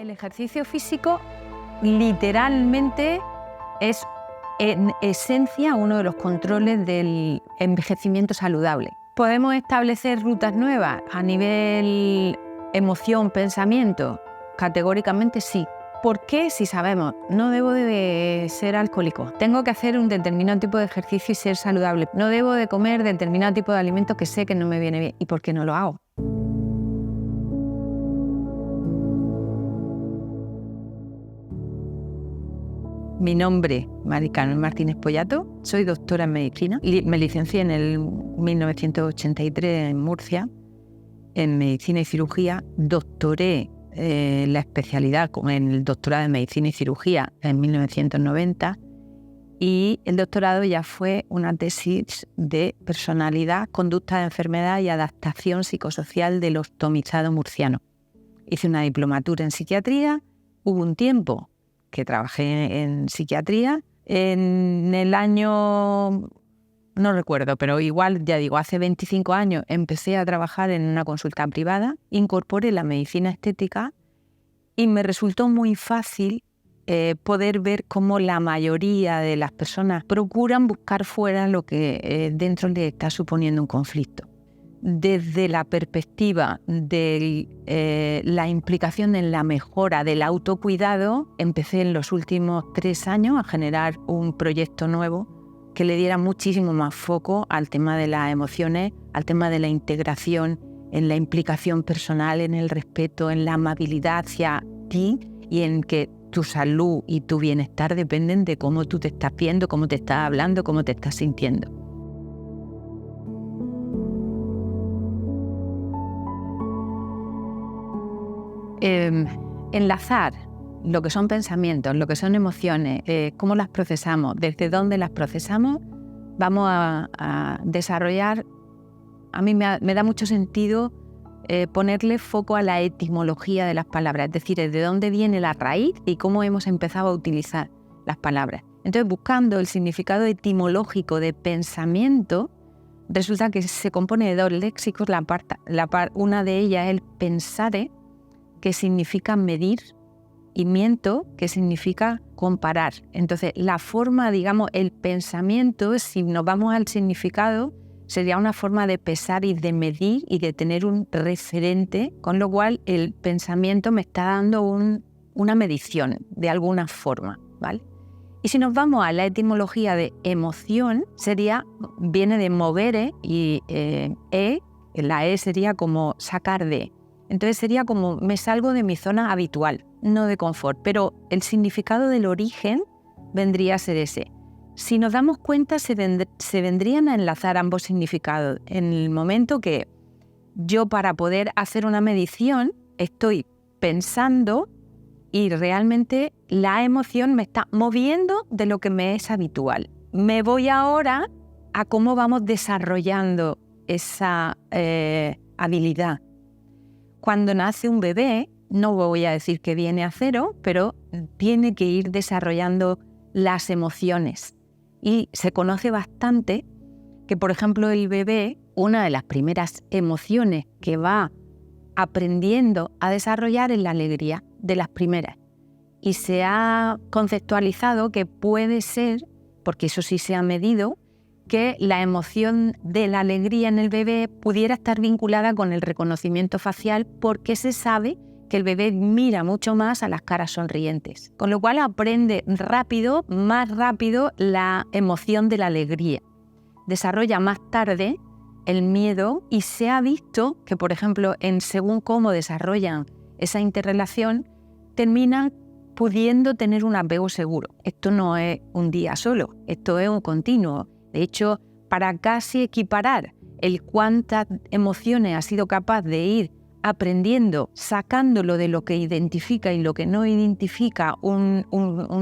El ejercicio físico literalmente es en esencia uno de los controles del envejecimiento saludable. ¿Podemos establecer rutas nuevas a nivel emoción, pensamiento? Categóricamente sí. ¿Por qué? Si sabemos, no debo de ser alcohólico, tengo que hacer un determinado tipo de ejercicio y ser saludable, no debo de comer determinado tipo de alimentos que sé que no me viene bien. ¿Y por qué no lo hago? Mi nombre, Mari Carmen Martínez Pollato, soy doctora en medicina. Me licencié en el 1983 en Murcia, en medicina y cirugía. Doctoré la especialidad en el doctorado en medicina y cirugía en 1990 y el doctorado ya fue una tesis de personalidad, conducta de enfermedad y adaptación psicosocial del ostomizado murciano. Hice una diplomatura en psiquiatría, hubo un tiempo que trabajé en psiquiatría. En el año, no recuerdo, pero igual, ya digo, hace 25 años empecé a trabajar en una consulta privada, incorporé la medicina estética y me resultó muy fácil poder ver cómo la mayoría de las personas procuran buscar fuera lo que dentro les está suponiendo un conflicto. Desde la perspectiva de la implicación en la mejora del autocuidado, empecé en los últimos 3 años a generar un proyecto nuevo que le diera muchísimo más foco al tema de las emociones, al tema de la integración, en la implicación personal, en el respeto, en la amabilidad hacia ti y en que tu salud y tu bienestar dependen de cómo tú te estás viendo, cómo te estás hablando, cómo te estás sintiendo. Enlazar lo que son pensamientos, lo que son emociones, cómo las procesamos, desde dónde las procesamos, vamos a desarrollar. A mí me da mucho sentido ponerle foco a la etimología de las palabras, es decir, de dónde viene la raíz y cómo hemos empezado a utilizar las palabras. Entonces, buscando el significado etimológico de pensamiento, resulta que se compone de 2 léxicos. Una de ellas es el pensare, que significa medir, y miento, que significa comparar. Entonces, la forma, digamos, el pensamiento, si nos vamos al significado, sería una forma de pesar y de medir y de tener un referente, con lo cual el pensamiento me está dando una medición de alguna forma, ¿vale? Y si nos vamos a la etimología de emoción, viene de movere y la E sería como sacar de. Entonces sería como me salgo de mi zona habitual, no de confort, pero el significado del origen vendría a ser ese. Si nos damos cuenta, se vendrían a enlazar ambos significados. En el momento que yo, para poder hacer una medición, estoy pensando y realmente la emoción me está moviendo de lo que me es habitual. Me voy ahora a cómo vamos desarrollando esa habilidad. Cuando nace un bebé, no voy a decir que viene a cero, pero tiene que ir desarrollando las emociones. Y se conoce bastante que, por ejemplo, el bebé, una de las primeras emociones que va aprendiendo a desarrollar es la alegría, de las primeras. Y se ha conceptualizado que puede ser, porque eso sí se ha medido, que la emoción de la alegría en el bebé pudiera estar vinculada con el reconocimiento facial, porque se sabe que el bebé mira mucho más a las caras sonrientes, con lo cual aprende más rápido la emoción de la alegría. Desarrolla más tarde el miedo y se ha visto que, por ejemplo, según cómo desarrollan esa interrelación, terminan pudiendo tener un apego seguro. Esto no es un día solo, esto es un continuo. De hecho, para casi equiparar el cuántas emociones ha sido capaz de ir aprendiendo, sacándolo de lo que identifica y lo que no identifica un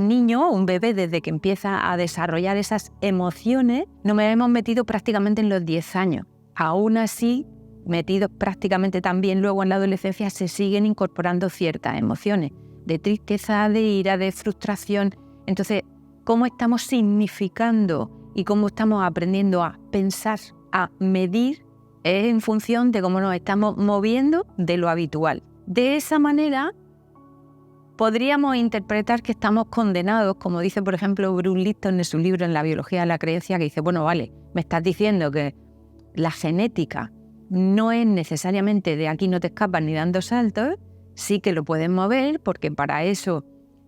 niño, un bebé, desde que empieza a desarrollar esas emociones, nos hemos metido prácticamente en los 10 años. Aún así, metidos prácticamente también luego en la adolescencia, se siguen incorporando ciertas emociones, de tristeza, de ira, de frustración. Entonces, ¿cómo estamos significando y cómo estamos aprendiendo a pensar, a medir, es en función de cómo nos estamos moviendo de lo habitual? De esa manera, podríamos interpretar que estamos condenados, como dice, por ejemplo, Bruce Lipton en su libro En la biología de la creencia, que dice, bueno, vale, me estás diciendo que la genética no es necesariamente de aquí no te escapas ni dando saltos, sí que lo puedes mover, porque para eso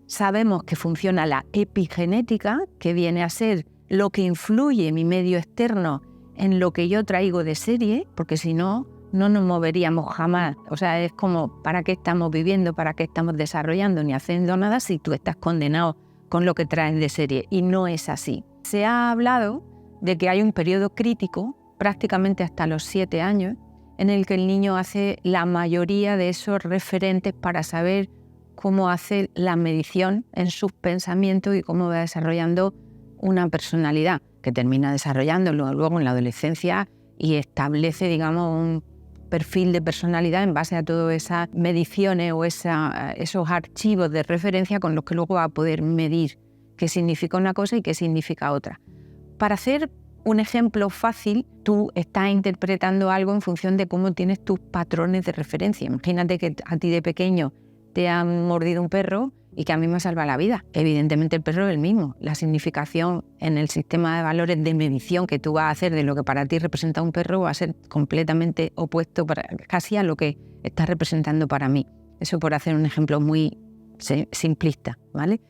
sabemos que funciona la epigenética, que viene a ser lo que influye en mi medio externo en lo que yo traigo de serie, porque si no, no nos moveríamos jamás. O sea, es como, ¿para qué estamos viviendo? ¿Para qué estamos desarrollando ni haciendo nada si tú estás condenado con lo que traes de serie? Y no es así. Se ha hablado de que hay un periodo crítico, prácticamente hasta los 7 años, en el que el niño hace la mayoría de esos referentes para saber cómo hace la medición en sus pensamientos y cómo va desarrollando una personalidad que termina desarrollándolo luego en la adolescencia y establece, digamos, un perfil de personalidad en base a todas esas mediciones o esos archivos de referencia con los que luego va a poder medir qué significa una cosa y qué significa otra. Para hacer un ejemplo fácil, tú estás interpretando algo en función de cómo tienes tus patrones de referencia. Imagínate que a ti de pequeño te ha mordido un perro y que a mí me salva la vida. Evidentemente el perro es el mismo. La significación en el sistema de valores de medición que tú vas a hacer de lo que para ti representa un perro va a ser completamente opuesto casi a lo que está representando para mí. Eso por hacer un ejemplo muy simplista, ¿vale?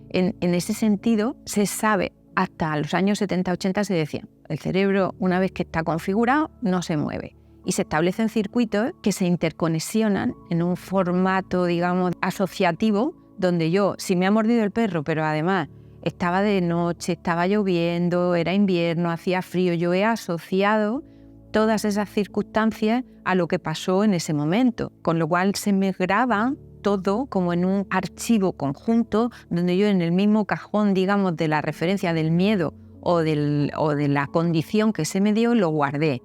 En ese sentido, se sabe, hasta los años 70-80 se decía, el cerebro una vez que está configurado no se mueve. Y se establecen circuitos que se interconexionan en un formato, digamos, asociativo, donde yo, si me ha mordido el perro, pero además estaba de noche, estaba lloviendo, era invierno, hacía frío, yo he asociado todas esas circunstancias a lo que pasó en ese momento, con lo cual se me graba todo como en un archivo conjunto, donde yo en el mismo cajón, digamos, de la referencia del miedo o de la condición que se me dio, lo guardé.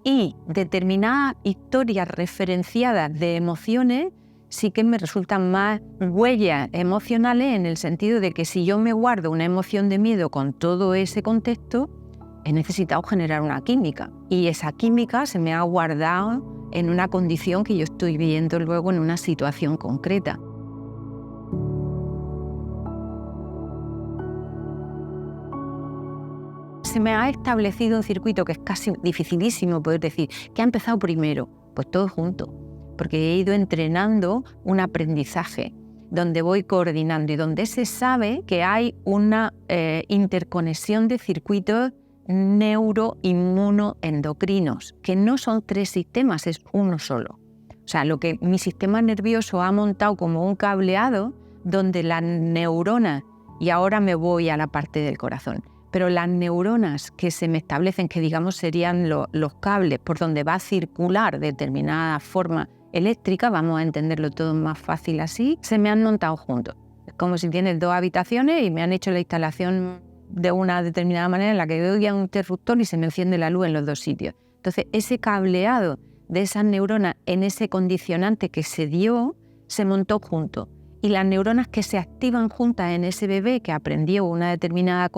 Y determinadas historias referenciadas de emociones sí que me resultan más huellas emocionales, en el sentido de que si yo me guardo una emoción de miedo con todo ese contexto, he necesitado generar una química. Y esa química se me ha guardado en una condición que yo estoy viviendo luego en una situación concreta. Se me ha establecido un circuito que es casi dificilísimo poder decir ¿qué ha empezado primero? Pues todo junto, porque he ido entrenando un aprendizaje donde voy coordinando y donde se sabe que hay una interconexión de circuitos neuroinmunoendocrinos, que no son 3 sistemas, es uno solo. O sea, lo que mi sistema nervioso ha montado como un cableado donde las neuronas, y ahora me voy a la parte del corazón, pero las neuronas que se me establecen, que digamos serían los cables por donde va a circular determinada forma eléctrica, vamos a entenderlo todo más fácil así, se me han montado juntos. Es como si tienes 2 habitaciones y me han hecho la instalación de una determinada manera en la que doy a un interruptor y se me enciende la luz en los 2 sitios. Entonces, ese cableado de esas neuronas en ese condicionante que se dio, se montó junto. Y las neuronas que se activan juntas en ese bebé que aprendió una determinada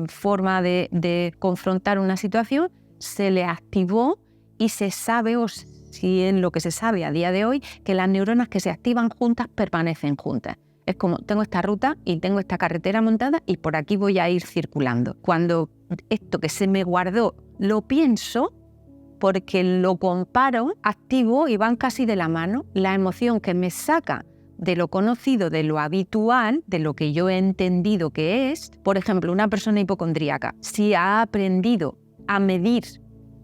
forma de confrontar una situación, se le activó y se sabe, o si es lo que se sabe a día de hoy, que las neuronas que se activan juntas permanecen juntas. Es como, tengo esta ruta y tengo esta carretera montada y por aquí voy a ir circulando. Cuando esto que se me guardó lo pienso, porque lo comparo, activo y van casi de la mano, la emoción que me saca de lo conocido, de lo habitual, de lo que yo he entendido que es. Por ejemplo, una persona hipocondríaca, si ha aprendido a medir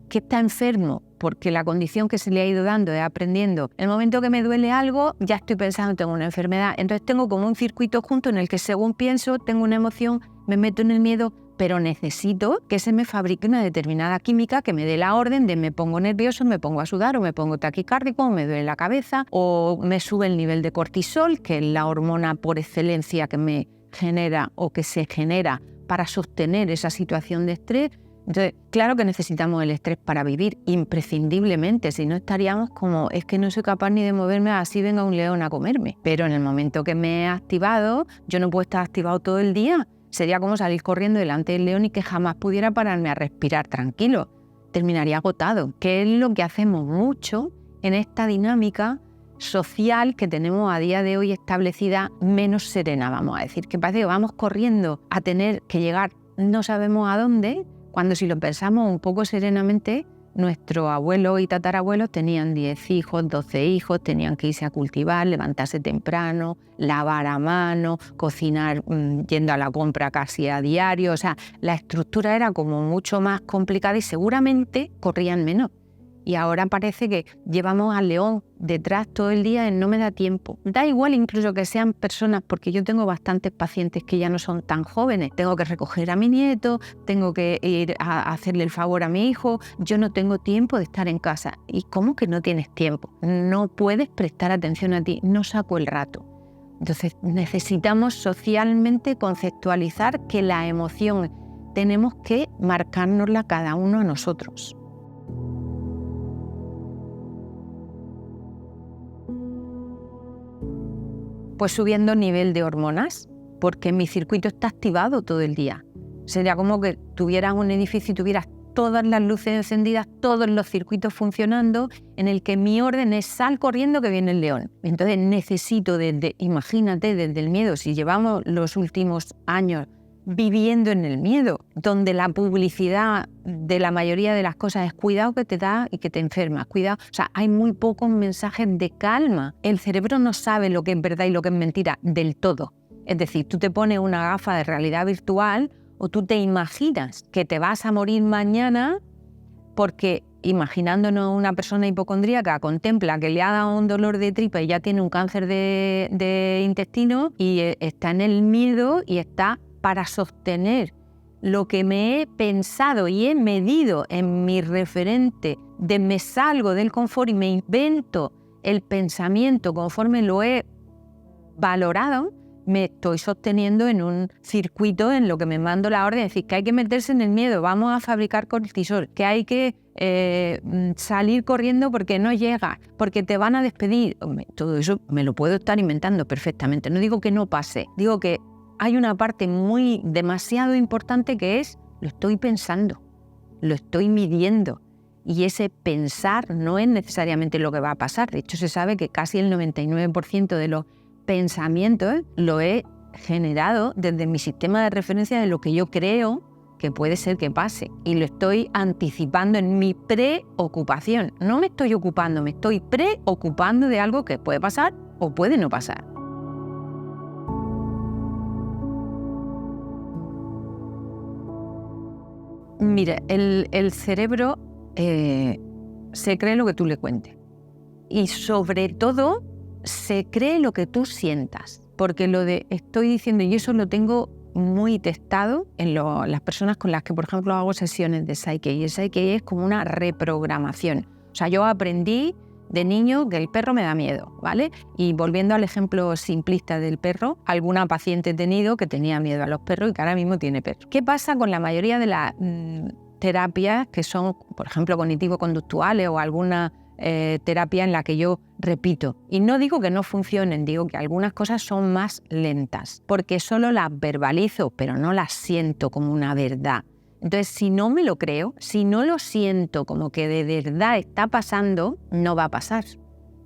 que está enfermo, porque la condición que se le ha ido dando es aprendiendo, el momento que me duele algo, ya estoy pensando tengo una enfermedad. Entonces tengo como un circuito junto en el que según pienso, tengo una emoción, me meto en el miedo, pero necesito que se me fabrique una determinada química que me dé la orden de me pongo nervioso, me pongo a sudar o me pongo taquicárdico o me duele la cabeza o me sube el nivel de cortisol, que es la hormona por excelencia que me genera o que se genera para sostener esa situación de estrés. Entonces, claro que necesitamos el estrés para vivir, imprescindiblemente, si no estaríamos como, es que no soy capaz ni de moverme, así venga un león a comerme. Pero en el momento que me he activado, yo no puedo estar activado todo el día. Sería como salir corriendo delante del león y que jamás pudiera pararme a respirar tranquilo. Terminaría agotado, que es lo que hacemos mucho en esta dinámica social que tenemos a día de hoy establecida menos serena, vamos a decir, que parece que vamos corriendo a tener que llegar no sabemos a dónde, cuando si lo pensamos un poco serenamente, nuestros abuelos y tatarabuelos tenían 10 hijos, 12 hijos, tenían que irse a cultivar, levantarse temprano, lavar a mano, cocinar yendo a la compra casi a diario. O sea, la estructura era como mucho más complicada y seguramente corrían menos. Y ahora parece que llevamos al león detrás todo el día en no me da tiempo. Da igual incluso que sean personas, porque yo tengo bastantes pacientes que ya no son tan jóvenes. Tengo que recoger a mi nieto, tengo que ir a hacerle el favor a mi hijo. Yo no tengo tiempo de estar en casa. ¿Y cómo que no tienes tiempo? No puedes prestar atención a ti, no saco el rato. Entonces necesitamos socialmente conceptualizar que la emoción tenemos que marcárnosla cada uno a nosotros. Pues subiendo nivel de hormonas, porque mi circuito está activado todo el día. Sería como que tuvieras un edificio y tuvieras todas las luces encendidas, todos los circuitos funcionando, en el que mi orden es sal corriendo que viene el león. Entonces necesito imagínate, desde el miedo, si llevamos los últimos años viviendo en el miedo, donde la publicidad de la mayoría de las cosas es cuidado que te da y que te enfermas, cuidado, o sea, hay muy pocos mensajes de calma. El cerebro no sabe lo que es verdad y lo que es mentira del todo. Es decir, tú te pones una gafa de realidad virtual o tú te imaginas que te vas a morir mañana porque, imaginándonos una persona hipocondríaca, contempla que le ha dado un dolor de tripa y ya tiene un cáncer de intestino y está en el miedo y está para sostener lo que me he pensado y he medido en mi referente, me salgo del confort y me invento el pensamiento conforme lo he valorado, me estoy sosteniendo en un circuito en lo que me mando la orden, es decir, que hay que meterse en el miedo, vamos a fabricar cortisol, que hay que salir corriendo porque no llega, porque te van a despedir. Todo eso me lo puedo estar inventando perfectamente, no digo que no pase, digo que hay una parte demasiado importante que es, lo estoy pensando, lo estoy midiendo. Y ese pensar no es necesariamente lo que va a pasar. De hecho, se sabe que casi el 99% de los pensamientos lo he generado desde mi sistema de referencia de lo que yo creo que puede ser que pase. Y lo estoy anticipando en mi preocupación. No me estoy ocupando, me estoy preocupando de algo que puede pasar o puede no pasar. Mira, el cerebro se cree lo que tú le cuentes y sobre todo se cree lo que tú sientas, porque lo de estoy diciendo, y eso lo tengo muy testado en las personas con las que, por ejemplo, hago sesiones de Psyche, y el Psyche es como una reprogramación. O sea, yo aprendí de niño que el perro me da miedo, ¿vale? Y volviendo al ejemplo simplista del perro, alguna paciente he tenido que tenía miedo a los perros y que ahora mismo tiene perro. ¿Qué pasa con la mayoría de las terapias que son, por ejemplo, cognitivo-conductuales o alguna terapia en la que yo repito? Y no digo que no funcionen, digo que algunas cosas son más lentas, porque solo las verbalizo, pero no las siento como una verdad. Entonces, si no me lo creo, si no lo siento como que de verdad está pasando, no va a pasar.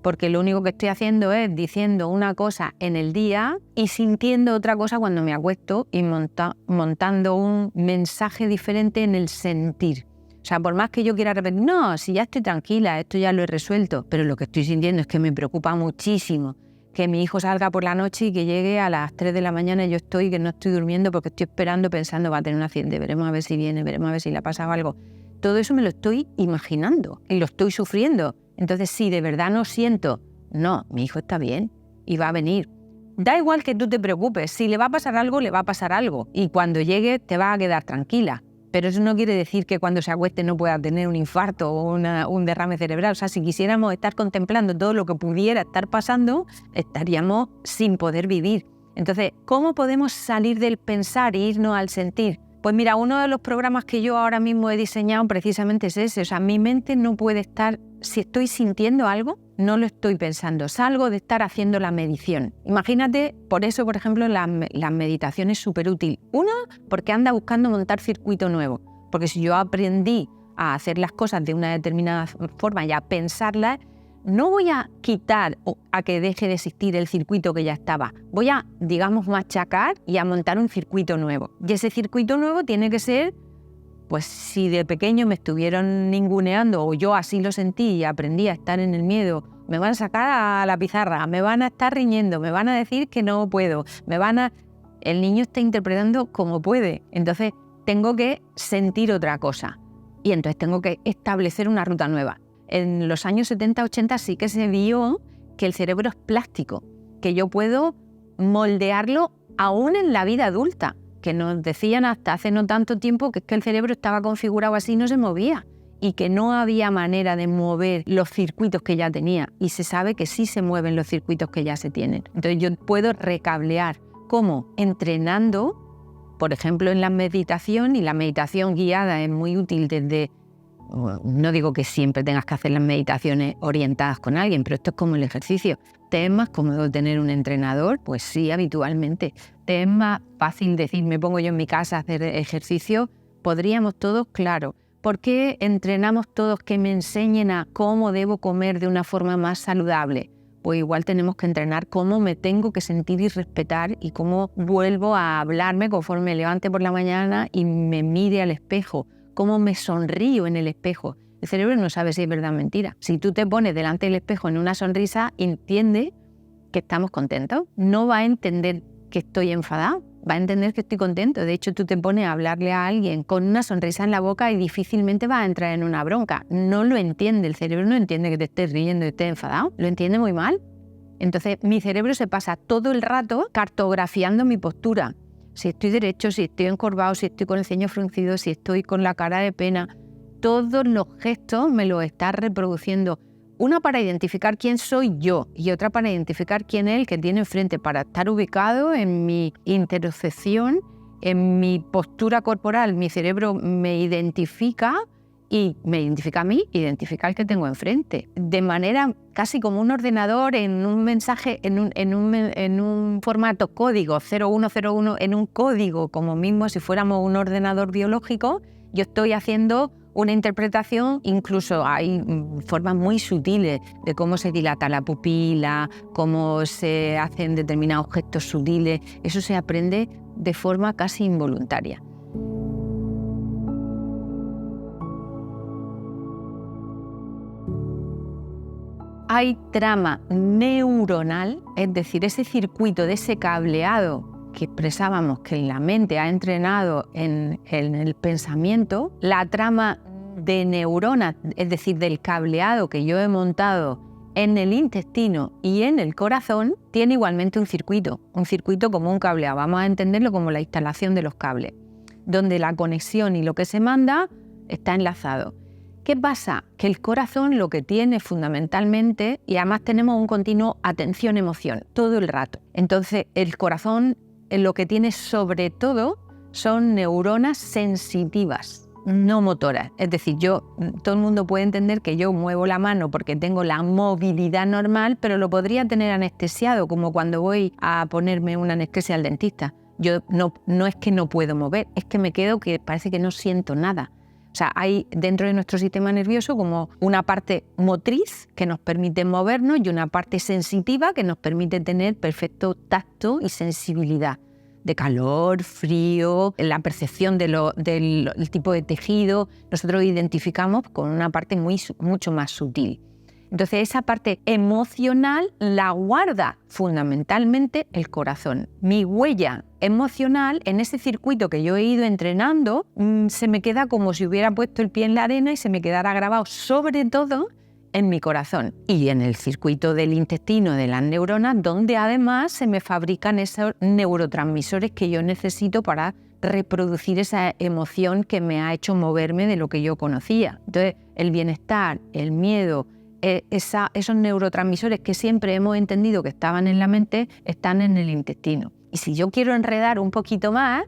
Porque lo único que estoy haciendo es diciendo una cosa en el día y sintiendo otra cosa cuando me acuesto y montando un mensaje diferente en el sentir. O sea, por más que yo quiera repetir, no, si ya estoy tranquila, esto ya lo he resuelto, pero lo que estoy sintiendo es que me preocupa muchísimo que mi hijo salga por la noche y que llegue a las 3 de la mañana y yo que no estoy durmiendo porque estoy esperando, pensando, va a tener un accidente, veremos a ver si viene, veremos a ver si le ha pasado algo. Todo eso me lo estoy imaginando y lo estoy sufriendo. Entonces, si de verdad no siento, no, mi hijo está bien y va a venir. Da igual que tú te preocupes, si le va a pasar algo, le va a pasar algo. Y cuando llegue te va a quedar tranquila. Pero eso no quiere decir que cuando se acueste no pueda tener un infarto o un derrame cerebral. O sea, si quisiéramos estar contemplando todo lo que pudiera estar pasando, estaríamos sin poder vivir. Entonces, ¿cómo podemos salir del pensar e irnos al sentir? Pues mira, uno de los programas que yo ahora mismo he diseñado precisamente es ese. O sea, mi mente no puede estar, si estoy sintiendo algo, no lo estoy pensando. Salgo de estar haciendo la medición. Imagínate, por eso, por ejemplo, la meditación es súper útil. Una, porque anda buscando montar circuito nuevo. Porque si yo aprendí a hacer las cosas de una determinada forma y a pensarlas, no voy a quitar o a que deje de existir el circuito que ya estaba. Voy a, digamos, machacar y a montar un circuito nuevo. Y ese circuito nuevo tiene que ser, pues si de pequeño me estuvieron ninguneando o yo así lo sentí y aprendí a estar en el miedo, me van a sacar a la pizarra, me van a estar riñendo, me van a decir que no puedo, El niño está interpretando como puede. Entonces tengo que sentir otra cosa. Y entonces tengo que establecer una ruta nueva. En los años 70-80 sí que se vio que el cerebro es plástico, que yo puedo moldearlo aún en la vida adulta, que nos decían hasta hace no tanto tiempo que es que el cerebro estaba configurado así y no se movía y que no había manera de mover los circuitos que ya tenía. Y se sabe que sí se mueven los circuitos que ya se tienen. Entonces yo puedo recablear. ¿Cómo? Entrenando, por ejemplo, en la meditación, y la meditación guiada es muy útil desde... No digo que siempre tengas que hacer las meditaciones orientadas con alguien, pero esto es como el ejercicio. ¿Te es más cómodo tener un entrenador? Pues sí, habitualmente. ¿Te es más fácil decir, me pongo yo en mi casa a hacer ejercicio? Podríamos todos, claro. ¿Por qué entrenamos todos que me enseñen a cómo debo comer de una forma más saludable? Pues igual tenemos que entrenar cómo me tengo que sentir y respetar y cómo vuelvo a hablarme conforme me levante por la mañana y me mire al espejo. Cómo me sonrío en el espejo. El cerebro no sabe si es verdad o mentira. Si tú te pones delante del espejo en una sonrisa, entiende que estamos contentos. No va a entender que estoy enfadado, va a entender que estoy contento. De hecho, tú te pones a hablarle a alguien con una sonrisa en la boca y difícilmente vas a entrar en una bronca. No lo entiende, el cerebro no entiende que te estés riendo y estés enfadado. Lo entiende muy mal. Entonces, mi cerebro se pasa todo el rato cartografiando mi postura. Si estoy derecho, si estoy encorvado, si estoy con el ceño fruncido, si estoy con la cara de pena. Todos los gestos me los está reproduciendo. Una para identificar quién soy yo y otra para identificar quién es el que tiene enfrente, para estar ubicado en mi interocepción, en mi postura corporal. Mi cerebro me identifica y me identifica a mí, identifica al que tengo enfrente. De manera casi como un ordenador en un mensaje, en un formato código, 0101, en un código, como mismo si fuéramos un ordenador biológico, yo estoy haciendo una interpretación. Incluso hay formas muy sutiles de cómo se dilata la pupila, cómo se hacen determinados gestos sutiles. Eso se aprende de forma casi involuntaria. Hay trama neuronal, es decir, ese circuito de ese cableado que expresábamos que la mente ha entrenado en el pensamiento, la trama de neuronas, es decir, del cableado que yo he montado en el intestino y en el corazón, tiene igualmente un circuito como un cableado. Vamos a entenderlo como la instalación de los cables, donde la conexión y lo que se manda está enlazado. ¿Qué pasa? Que el corazón lo que tiene fundamentalmente, y además tenemos un continuo atención-emoción todo el rato. Entonces, el corazón lo que tiene sobre todo son neuronas sensitivas, no motoras. Es decir, todo el mundo puede entender que yo muevo la mano porque tengo la movilidad normal, pero lo podría tener anestesiado, como cuando voy a ponerme una anestesia al dentista. Yo no es que no puedo mover, es que me quedo que parece que no siento nada. O sea, hay dentro de nuestro sistema nervioso como una parte motriz que nos permite movernos y una parte sensitiva que nos permite tener perfecto tacto y sensibilidad de calor, frío, la percepción del tipo de tejido. Nosotros identificamos con una parte mucho más sutil. Entonces, esa parte emocional la guarda fundamentalmente el corazón. Mi huella emocional, en ese circuito que yo he ido entrenando, se me queda como si hubiera puesto el pie en la arena y se me quedara grabado sobre todo en mi corazón y en el circuito del intestino, de las neuronas, donde además se me fabrican esos neurotransmisores que yo necesito para reproducir esa emoción que me ha hecho moverme de lo que yo conocía. Entonces, el bienestar, el miedo, esos neurotransmisores que siempre hemos entendido que estaban en la mente, están en el intestino. Y si yo quiero enredar un poquito más,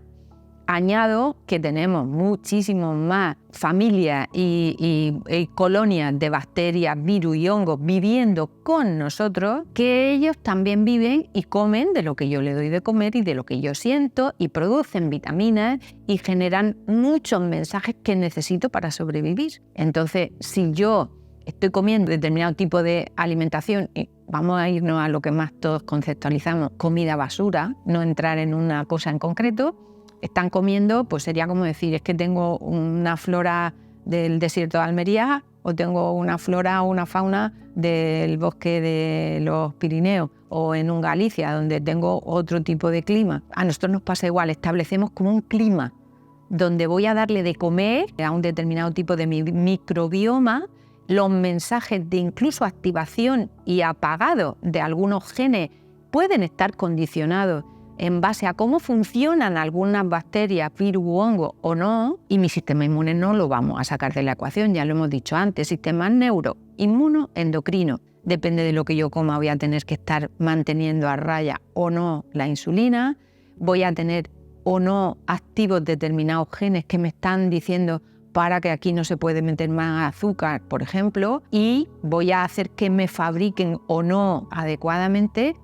añado que tenemos muchísimo más familias y colonias de bacterias, virus y hongos viviendo con nosotros, que ellos también viven y comen de lo que yo le doy de comer y de lo que yo siento, y producen vitaminas y generan muchos mensajes que necesito para sobrevivir. Entonces, si yo estoy comiendo determinado tipo de alimentación, y vamos a irnos a lo que más todos conceptualizamos, comida basura, no entrar en una cosa en concreto, están comiendo, pues sería como decir, es que tengo una flora del desierto de Almería o tengo una flora o una fauna del bosque de los Pirineos o en un Galicia, donde tengo otro tipo de clima. A nosotros nos pasa igual, establecemos como un clima donde voy a darle de comer a un determinado tipo de microbioma. Los mensajes de incluso activación y apagado de algunos genes pueden estar condicionados en base a cómo funcionan algunas bacterias, virus u hongos o no, y mi sistema inmune no lo vamos a sacar de la ecuación, ya lo hemos dicho antes, sistema neuroinmunoendocrino. Depende de lo que yo coma, voy a tener que estar manteniendo a raya o no la insulina, voy a tener o no activos determinados genes que me están diciendo para que aquí no se puede meter más azúcar, por ejemplo, y voy a hacer que me fabriquen o no adecuadamente,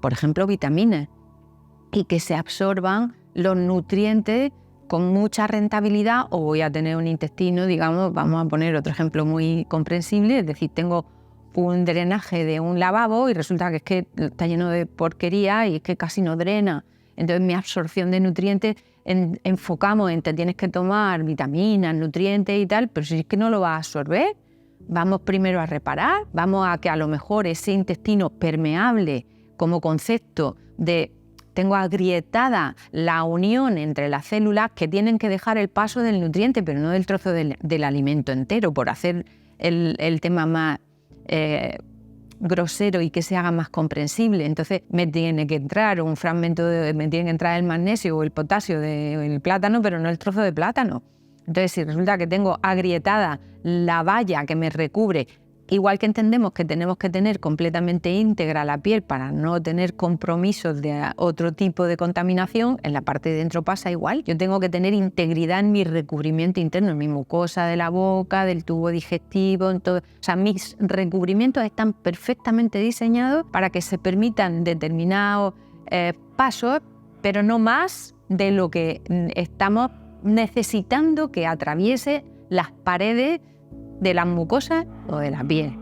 por ejemplo, vitaminas, y que se absorban los nutrientes con mucha rentabilidad, o voy a tener un intestino, digamos, vamos a poner otro ejemplo muy comprensible, es decir, tengo un drenaje de un lavabo y resulta que es que está lleno de porquería y es que casi no drena. Entonces mi absorción de nutrientes enfocamos en te tienes que tomar vitaminas, nutrientes y tal, pero si es que no lo vas a absorber, vamos primero a reparar, vamos a que a lo mejor ese intestino permeable como concepto de tengo agrietada la unión entre las células que tienen que dejar el paso del nutriente, pero no del trozo del alimento entero, por hacer el tema más grosero y que se haga más comprensible. Entonces me tiene que entrar un fragmento, me tiene que entrar el magnesio o el potasio del plátano, pero no el trozo de plátano. Entonces, si resulta que tengo agrietada la valla que me recubre, igual que entendemos que tenemos que tener completamente íntegra la piel para no tener compromisos de otro tipo de contaminación, en la parte de dentro pasa igual. Yo tengo que tener integridad en mi recubrimiento interno, en mi mucosa de la boca, del tubo digestivo, en todo. O sea, mis recubrimientos están perfectamente diseñados para que se permitan determinados pasos, pero no más de lo que estamos necesitando que atraviese las paredes de las mucosas o de la piel.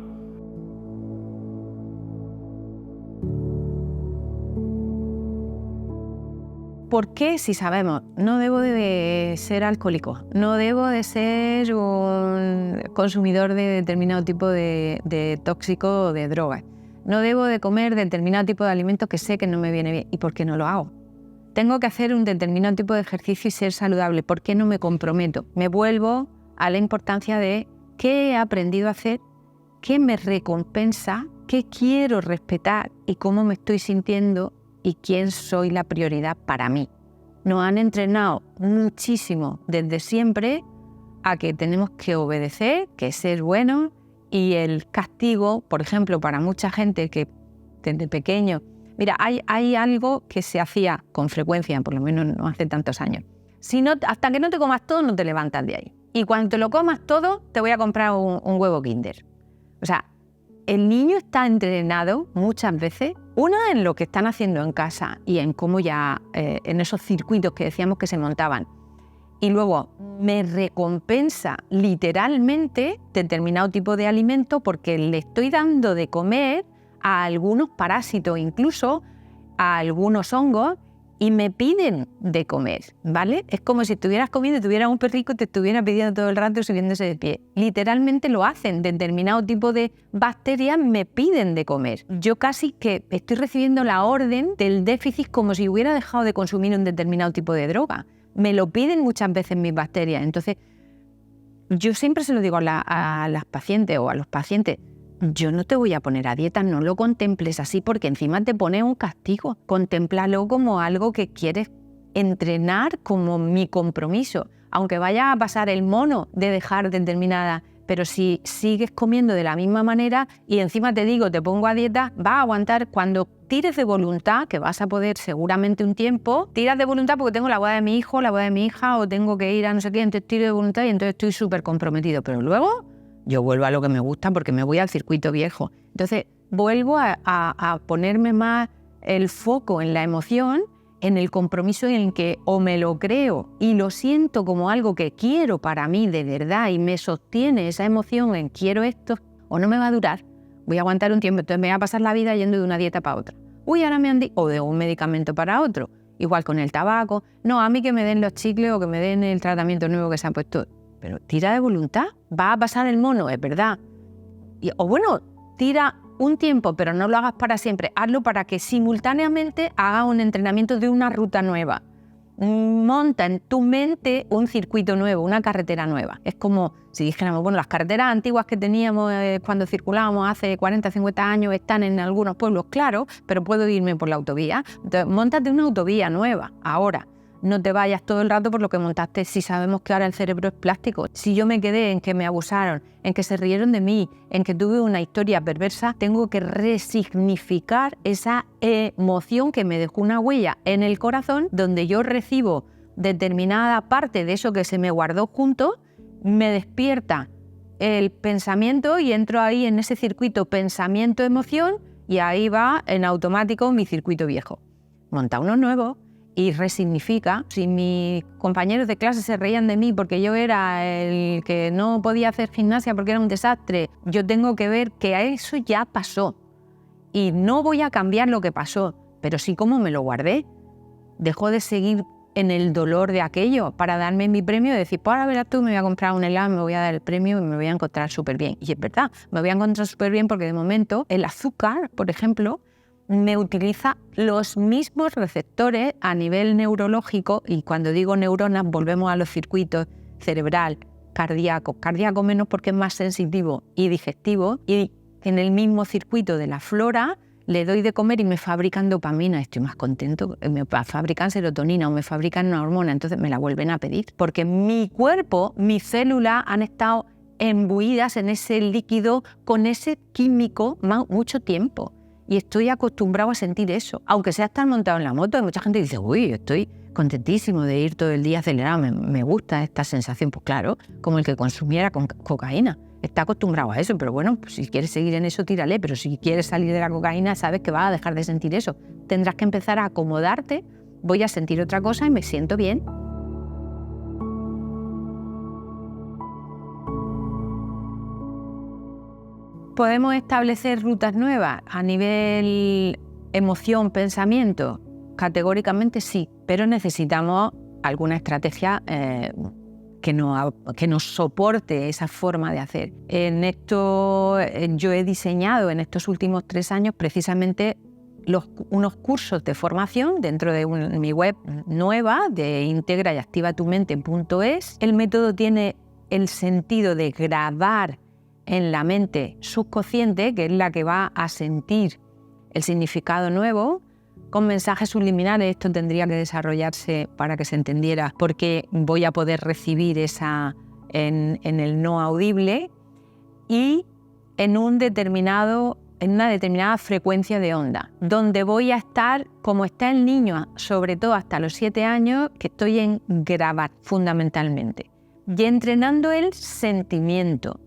¿Por qué? Si sabemos, no debo de ser alcohólico, no debo de ser un consumidor de determinado tipo de tóxico o de drogas, no debo de comer determinado tipo de alimentos que sé que no me viene bien. ¿Y por qué no lo hago? Tengo que hacer un determinado tipo de ejercicio y ser saludable. ¿Por qué no me comprometo? Me vuelvo a la importancia de qué he aprendido a hacer, qué me recompensa, qué quiero respetar y cómo me estoy sintiendo y quién soy la prioridad para mí. Nos han entrenado muchísimo desde siempre a que tenemos que obedecer, que ser buenos, y el castigo, por ejemplo, para mucha gente que desde pequeño... Mira, hay algo que se hacía con frecuencia, por lo menos no hace tantos años. Si no, hasta que no te comas todo, no te levantas de ahí. Y cuando te lo comas todo, te voy a comprar un huevo Kinder. O sea, el niño está entrenado muchas veces, una en lo que están haciendo en casa y en cómo ya, en esos circuitos que decíamos que se montaban. Y luego me recompensa literalmente determinado tipo de alimento porque le estoy dando de comer a algunos parásitos, incluso a algunos hongos, y me piden de comer, ¿vale? Es como si estuvieras comiendo y tuvieras un perrico y te estuviera pidiendo todo el rato subiéndose de pie. Literalmente lo hacen, determinado tipo de bacterias me piden de comer. Yo casi que estoy recibiendo la orden del déficit como si hubiera dejado de consumir un determinado tipo de droga. Me lo piden muchas veces mis bacterias. Entonces, yo siempre se lo digo a las pacientes o a los pacientes, yo no te voy a poner a dieta, no lo contemples así porque encima te pone un castigo. Contémplalo como algo que quieres entrenar como mi compromiso. Aunque vaya a pasar el mono de dejar determinada, pero si sigues comiendo de la misma manera y encima te digo, te pongo a dieta, vas a aguantar cuando tires de voluntad, que vas a poder seguramente un tiempo, tiras de voluntad porque tengo la boda de mi hijo, la boda de mi hija o tengo que ir a no sé qué, entonces tiro de voluntad y entonces estoy súper comprometido. Pero luego yo vuelvo a lo que me gusta porque me voy al circuito viejo. Entonces vuelvo a ponerme más el foco en la emoción, en el compromiso en el que o me lo creo y lo siento como algo que quiero para mí de verdad y me sostiene esa emoción en quiero esto, o no me va a durar. Voy a aguantar un tiempo, entonces me voy a pasar la vida yendo de una dieta para otra. Uy, ahora me han dicho, o de un medicamento para otro. Igual con el tabaco. No, a mí que me den los chicles o que me den el tratamiento nuevo que se ha puesto. Pero tira de voluntad, va a pasar el mono, es verdad. O bueno, tira un tiempo, pero no lo hagas para siempre. Hazlo para que simultáneamente hagas un entrenamiento de una ruta nueva. Monta en tu mente un circuito nuevo, una carretera nueva. Es como si dijéramos, bueno, las carreteras antiguas que teníamos cuando circulábamos hace 40, 50 años están en algunos pueblos, claro, pero puedo irme por la autovía. Entonces, móntate una autovía nueva, ahora. No te vayas todo el rato por lo que montaste si sabemos que ahora el cerebro es plástico. Si yo me quedé en que me abusaron, en que se rieron de mí, en que tuve una historia perversa, tengo que resignificar esa emoción que me dejó una huella en el corazón, donde yo recibo determinada parte de eso que se me guardó junto, me despierta el pensamiento y entro ahí en ese circuito pensamiento-emoción y ahí va en automático mi circuito viejo. Monta uno nuevo. Y resignifica. Si mis compañeros de clase se reían de mí porque yo era el que no podía hacer gimnasia porque era un desastre, yo tengo que ver que eso ya pasó. Y no voy a cambiar lo que pasó, pero sí como me lo guardé. Dejo de seguir en el dolor de aquello para darme mi premio y decir, pues ahora verás tú, me voy a comprar un helado, me voy a dar el premio y me voy a encontrar súper bien. Y es verdad, me voy a encontrar súper bien porque de momento el azúcar, por ejemplo, me utiliza los mismos receptores a nivel neurológico, y cuando digo neuronas volvemos a los circuitos cerebral, cardíaco menos porque es más sensitivo y digestivo, y en el mismo circuito de la flora le doy de comer y me fabrican dopamina, estoy más contento, me fabrican serotonina o me fabrican una hormona, entonces me la vuelven a pedir, porque mi cuerpo, mis células han estado embuidas en ese líquido con ese químico mucho tiempo. Y estoy acostumbrado a sentir eso, aunque sea estar montado en la moto. Hay mucha gente que dice, uy, estoy contentísimo de ir todo el día acelerado, me gusta esta sensación. Pues claro, como el que consumiera cocaína. Está acostumbrado a eso, pero bueno, pues si quieres seguir en eso, tírale. Pero si quieres salir de la cocaína, sabes que vas a dejar de sentir eso. Tendrás que empezar a acomodarte, voy a sentir otra cosa y me siento bien. ¿Podemos establecer rutas nuevas a nivel emoción, pensamiento? Categóricamente sí, pero necesitamos alguna estrategia que nos soporte esa forma de hacer. En esto yo he diseñado en estos últimos 3 años precisamente unos cursos de formación dentro de mi web nueva de integrayactivatumente.es. El método tiene el sentido de grabar en la mente subconsciente, que es la que va a sentir el significado nuevo, con mensajes subliminales. Esto tendría que desarrollarse para que se entendiera, porque voy a poder recibir esa en el no audible y en una determinada frecuencia de onda, donde voy a estar como está el niño, sobre todo hasta los 7 años, que estoy en grabar fundamentalmente, y entrenando el sentimiento.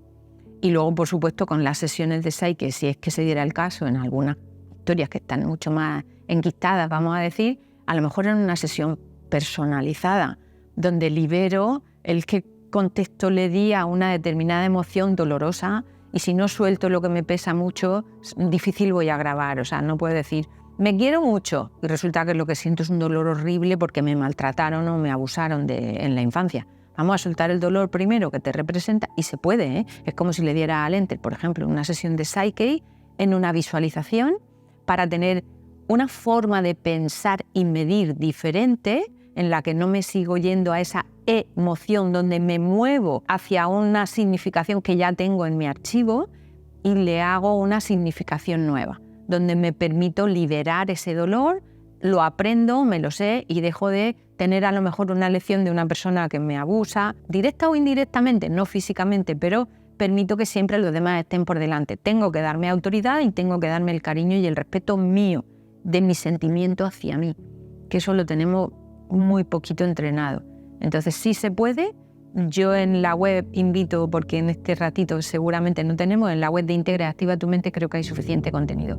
Y luego, por supuesto, con las sesiones de Psyche, si es que se diera el caso, en algunas historias que están mucho más enquistadas, vamos a decir, a lo mejor en una sesión personalizada, donde libero el qué contexto le di a una determinada emoción dolorosa, y si no suelto lo que me pesa mucho, difícil voy a grabar. O sea, no puedo decir, me quiero mucho, y resulta que lo que siento es un dolor horrible porque me maltrataron o me abusaron en la infancia. Vamos a soltar el dolor primero que te representa, y se puede, ¿eh? Es como si le diera a Enter, por ejemplo, una sesión de Psyche en una visualización para tener una forma de pensar y medir diferente, en la que no me sigo yendo a esa emoción donde me muevo hacia una significación que ya tengo en mi archivo y le hago una significación nueva, donde me permito liberar ese dolor, lo aprendo, me lo sé y dejo de tener a lo mejor una lección de una persona que me abusa, directa o indirectamente, no físicamente, pero permito que siempre los demás estén por delante. Tengo que darme autoridad y tengo que darme el cariño y el respeto mío, de mi sentimiento hacia mí, que eso lo tenemos muy poquito entrenado. Entonces sí se puede. Yo en la web invito, porque en este ratito seguramente no tenemos, en la web de Integra y Activa tu Mente creo que hay suficiente contenido.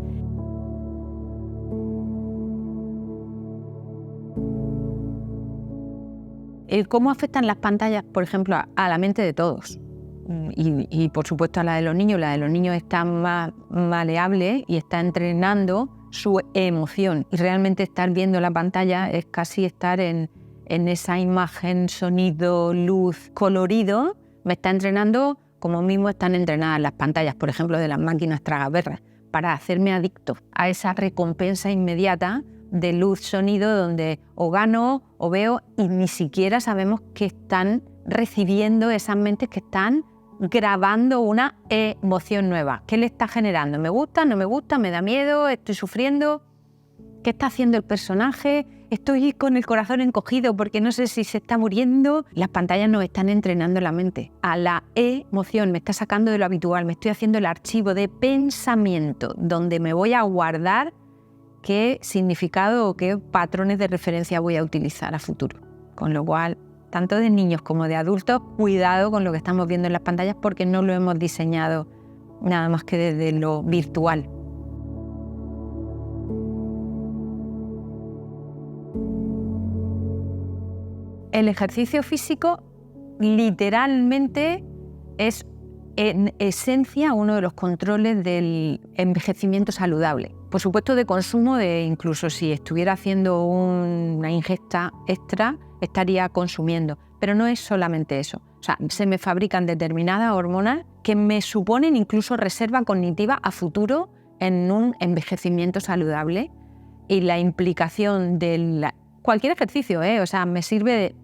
¿Cómo afectan las pantallas, por ejemplo, a la mente de todos? y por supuesto la de los niños está más maleable y está entrenando su emoción. Y realmente estar viendo la pantalla es casi estar en esa imagen, sonido, luz, colorido. Me está entrenando como mismo están entrenadas las pantallas, por ejemplo, de las máquinas tragaperras, para hacerme adicto a esa recompensa inmediata de luz, sonido, donde o gano o veo y ni siquiera sabemos que están recibiendo esas mentes que están grabando una emoción nueva. ¿Qué le está generando? ¿Me gusta? ¿No me gusta? ¿Me da miedo? ¿Estoy sufriendo? ¿Qué está haciendo el personaje? Estoy con el corazón encogido porque no sé si se está muriendo. Las pantallas nos están entrenando la mente a la emoción, me está sacando de lo habitual, me estoy haciendo el archivo de pensamiento donde me voy a guardar qué significado o qué patrones de referencia voy a utilizar a futuro. Con lo cual, tanto de niños como de adultos, cuidado con lo que estamos viendo en las pantallas porque no lo hemos diseñado nada más que desde lo virtual. El ejercicio físico literalmente es en esencia uno de los controles del envejecimiento saludable. Por supuesto de consumo, incluso si estuviera haciendo una ingesta extra, estaría consumiendo. Pero no es solamente eso. O sea, se me fabrican determinadas hormonas que me suponen incluso reserva cognitiva a futuro en un envejecimiento saludable y la implicación de cualquier ejercicio, o sea, me sirve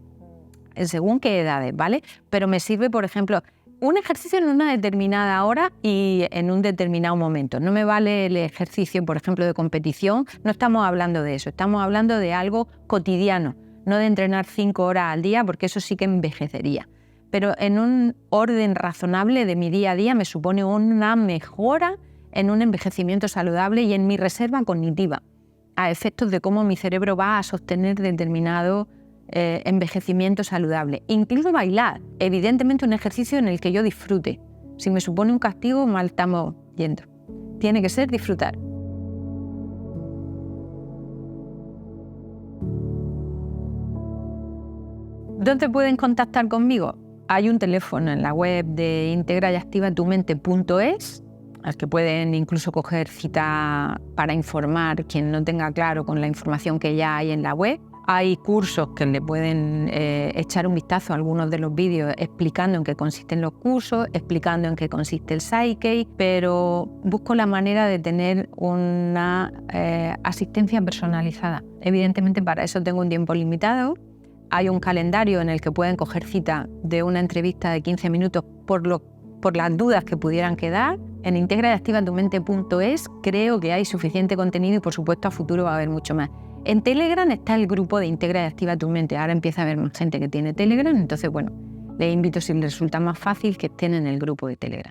según qué edades, ¿vale? Pero me sirve, por ejemplo, un ejercicio en una determinada hora y en un determinado momento. No me vale el ejercicio, por ejemplo, de competición, no estamos hablando de eso, estamos hablando de algo cotidiano, no de entrenar 5 horas al día, porque eso sí que envejecería. Pero en un orden razonable de mi día a día me supone una mejora en un envejecimiento saludable y en mi reserva cognitiva, a efectos de cómo mi cerebro va a sostener determinado envejecimiento saludable. Incluso bailar, evidentemente un ejercicio en el que yo disfrute. Si me supone un castigo, mal estamos yendo. Tiene que ser disfrutar. ¿Dónde pueden contactar conmigo? Hay un teléfono en la web de integrayactivatumente.es al que pueden incluso coger cita para informar quien no tenga claro con la información que ya hay en la web. Hay cursos que le pueden echar un vistazo a algunos de los vídeos explicando en qué consisten los cursos, explicando en qué consiste el Psyche, pero busco la manera de tener una asistencia personalizada. Evidentemente para eso tengo un tiempo limitado. Hay un calendario en el que pueden coger cita de una entrevista de 15 minutos por las dudas que pudieran quedar. En integrayactivatumente.es creo que hay suficiente contenido y por supuesto a futuro va a haber mucho más. En Telegram está el grupo de Integra y Activa tu Mente. Ahora empieza a haber más gente que tiene Telegram, entonces bueno, les invito si les resulta más fácil que estén en el grupo de Telegram.